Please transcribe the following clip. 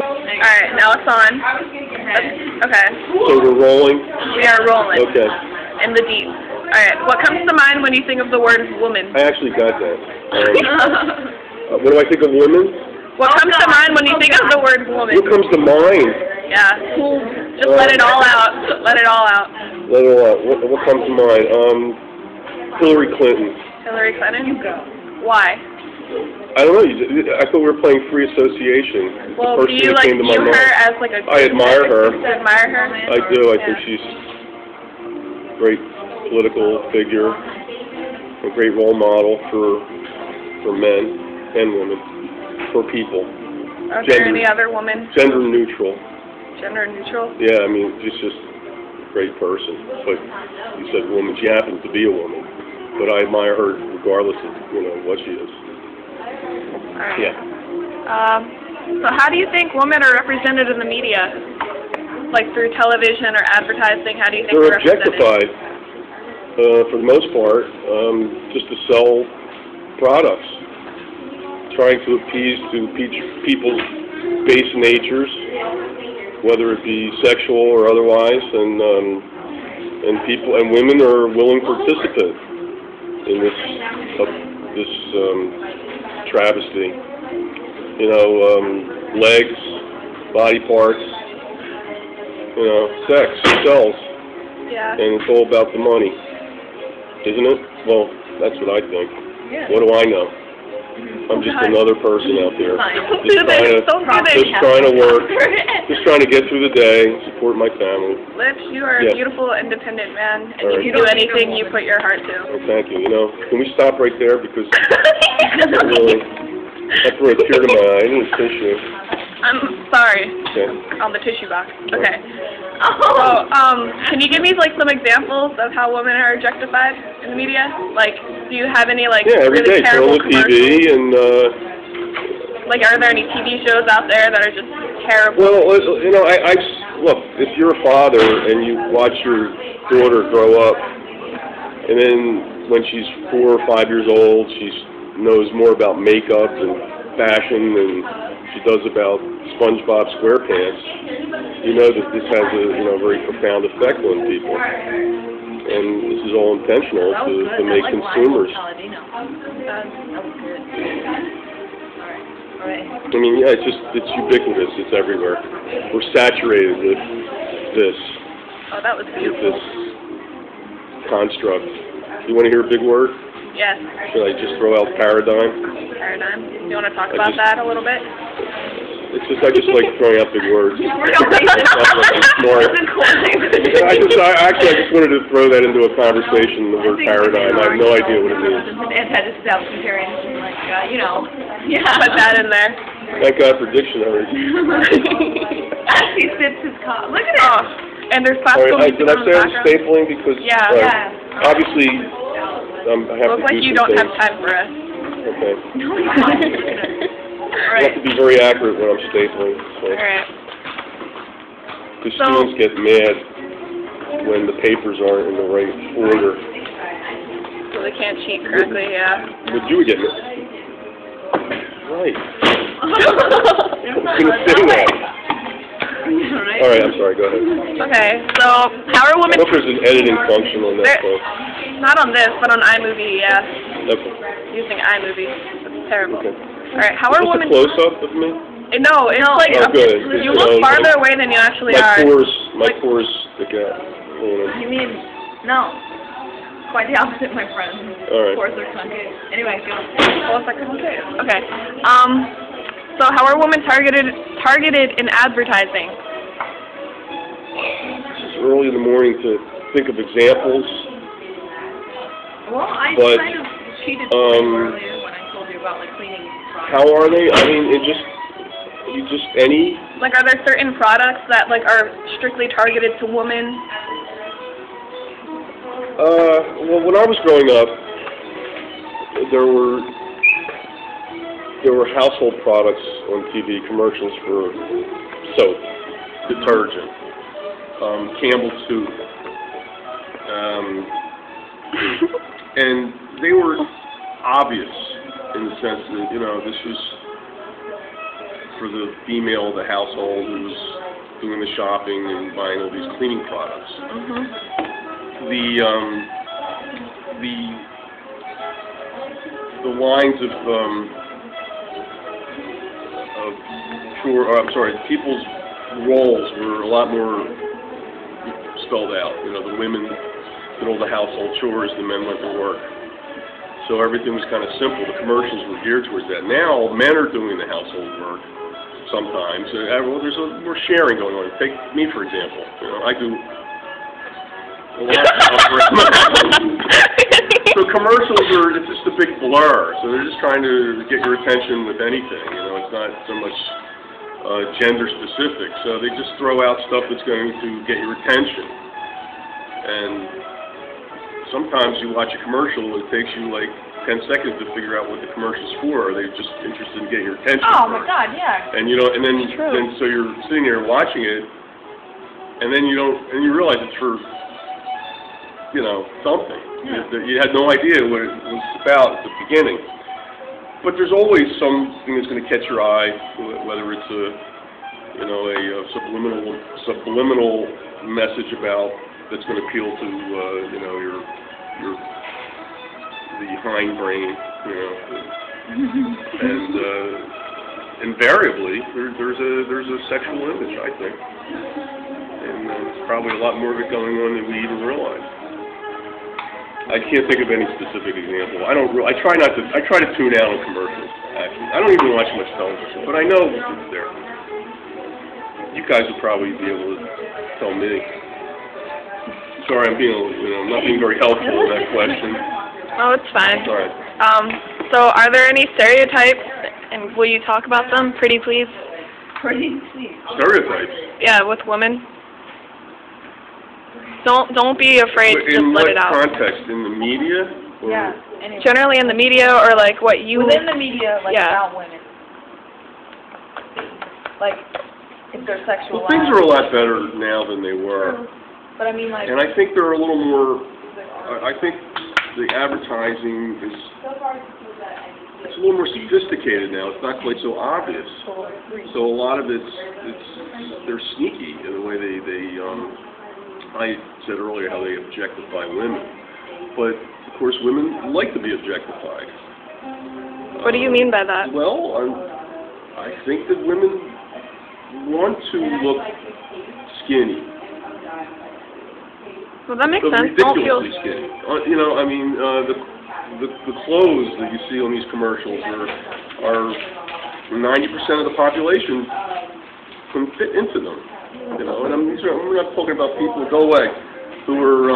Alright, now it's on. Okay. So we're rolling? We are rolling. Okay. In the deep. Alright, what comes to mind when you think of the word woman? I actually got that. What do I think of women? What comes to mind when you think of the word woman? What comes to mind? Yeah. Just let it all out. Let it all out. Let it all out. What comes to mind? Hillary Clinton. Hillary Clinton? Why? I don't know. I thought we were playing free association. Well, do you like view her as like a? I admire her. You admire her? I do. I think she's a great political figure, a great role model for men and women, for people. Are there any other women? Gender neutral. Gender neutral? Yeah, I mean, she's just a great person. But you said woman. She happens to be a woman. But I admire her regardless of, what she is. Right. Yeah. So how do you think women are represented in the media? Like through television or advertising, how do you think they're objectified, for the most part, just to sell products, trying to appease people's base natures, whether it be sexual or otherwise, and women are willing participants in this travesty. Legs, body parts, sex sells. Yeah. And it's all about the money, isn't it? Well, that's what I think. Yeah. What do I know? I'm just another person out there, just trying to work, just trying to get through the day, support my family. Lips, you are a beautiful, independant man, and you can do anything you put your heart to. Well, thank you. Can we stop right there, because really, I threw a tear to my eye. I need a tissue. I'm sorry. Okay. On the tissue box. Okay. So, can you give me some examples of how women are objectified in the media? Like, do you have any every really day, turn on terrible the TV and are there any TV shows out there that are just terrible? Well, I look, if you're a father and you watch your daughter grow up, and then when she's 4 or 5 years old, she knows more about makeup and fashion than she does about SpongeBob SquarePants, you know that this has a very profound effect on people, and this is all intentional to make consumers. I mean, yeah, it's ubiquitous. It's everywhere. We're saturated with this. Oh, that was beautiful. With this construct. You want to hear a big word? Yes. Should I just throw out paradigm? Paradigm. Do you want to talk about that a little bit? I just like throwing out big words. I just wanted to throw that into a conversation, the word paradigm. I have no idea what it means. Anti-establishmentarian, Yeah, put that in there. Thank God for dictionaries. He sips his coffee. Look at it. Oh, and there's classical music did I on say the I'm background. stapling? Because Looks obviously I have to like do you some don't things. have time for us. Okay. Right. I have to be very accurate when I'm stapling. So. Alright. Because students get mad when the papers aren't in the right order. So they can't cheat correctly, yeah. But you would get mad. Right. I was going to say that. Alright, I'm sorry, go ahead. Okay, so how are women... I hope there's an editing function on that phone. Not on this, but on iMovie, yeah. Okay. Using iMovie. That's terrible. Okay. Alright, how are women... Is this a close-up of me? No, it's like... Oh, good. You look farther away than you actually are. My pores stick out. You mean... No. Quite the opposite, my friend. Alright. Pores are concave. Anyway, go. Okay. So how are women targeted in advertising? It's early in the morning to think of examples. Well, I kind of cheated earlier when I told you about cleaning products. How are they? I mean, any. Are there certain products that are strictly targeted to women? Well, when I was growing up, there were household products on TV, commercials for soap, detergent, Campbell soup, and they were obvious in the sense that, this was for the female of the household who's doing the shopping and buying all these cleaning products. The lines of people's roles were a lot more spelled out. You know, the women did all the household chores, the men went to work. So everything was kind of simple. The commercials were geared towards that. Now, men are doing the household work sometimes. There's more sharing going on. Take me, for example. You know, I do a lot of stuff. So commercials it's just a big blur. So they're just trying to get your attention with anything. You know, it's not so much gender specific. So they just throw out stuff that's going to get your attention. And sometimes you watch a commercial, it takes you like 10 seconds to figure out what the commercial's for. Are they just interested in getting your attention? Oh my God, yeah. And you know, and then so you're sitting there watching it, and then you realize it's for, you know, something. Yeah. You had no idea what it was about at the beginning. But there's always something that's going to catch your eye, whether it's a subliminal message about that's going to appeal to you know, the hindbrain, you know, and invariably there's a sexual image, I think, and there's probably a lot more of it going on than we even realize. I can't think of any specific example. I try to tune out on commercials. Actually, I don't even watch much television, but I know it's there. You guys would probably be able to tell me. Sorry, I'm not being very helpful in that question. Oh, it's fine. Sorry. So are there any stereotypes, and will you talk about them, pretty please? Pretty please. Stereotypes? Yeah, with women. Don't be afraid to just let it out. In what context? In the media? Or? Yeah. Anyway. Generally in the media, or like what you... Within the media, like about women. Like, if they're sexual. Well, things are a lot better now than they were. But I mean, like... And I think they're a little more... I think the advertising is... It's a little more sophisticated now. It's not quite so obvious. So a lot of they're sneaky in the way they I said earlier how they objectify women. But, of course, women like to be objectified. What do you mean by that? Well, I think that women want to look skinny. Well, that makes sense. Ridiculously skinny. You know, I mean, the clothes that you see on these commercials are 90% of the population can fit into them. You know, and we're not talking about people, go away, who are